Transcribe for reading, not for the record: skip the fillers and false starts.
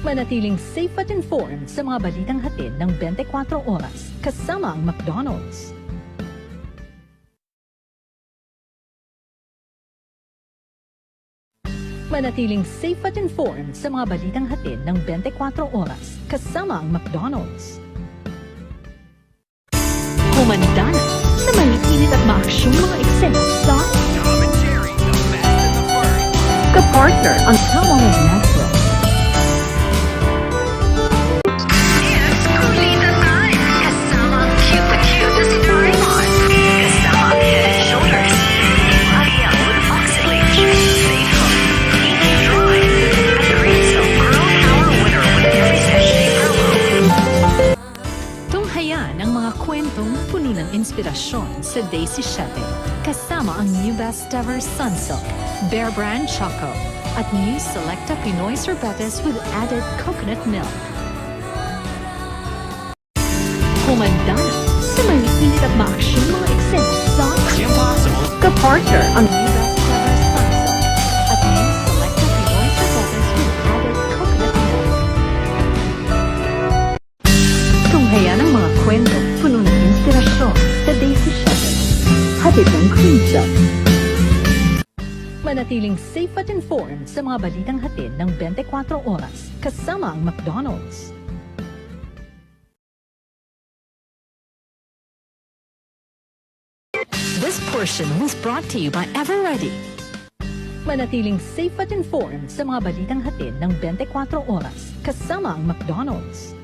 Manatiling safe at informed sa mga balitang hatid ng 24 oras kasama ang McDonald's. Manatiling safe at informed sa mga balitang hatid ng 24 oras kasama ang McDonald's. Humanda na sa mainit at maaksyong mga eksena sa Tom and Jerry, the Fast and the Furry. Kapartner ang Tama ng Metro. It's Kulita time! Kasama ang cute na cute na si Doraemon. Kasama ang Head and Shoulders. Ariel with Oxylage. Safe Home. Easy Dry. At the Rizzo Girl Power winner with every sachet promo. Tunghayan ang mga kwentong puno ng inspirasyon sa Daisy 7. Kasama ang new best ever Sunsilk, Bear Brand Choco, at new Selecta Pinoy Sorbetes with added coconut milk. Humanda na sa mainit at maaksyong mga eksena sa Impossible. Kapartner ang new best ever Sunsilk at new Selecta Pinoy Sorbetes with added coconut milk. Tunghayan ang mga kwento puno ng inspirasyon sa Daisy 7. Hatid ng Creamsa. Manatiling safe at informed sa mga balitang hatid ng 24 oras kasama ang McDonald's. This portion was brought to you by Everready. Manatiling safe at informed sa mga balitang hatid ng 24 oras kasama ang McDonald's.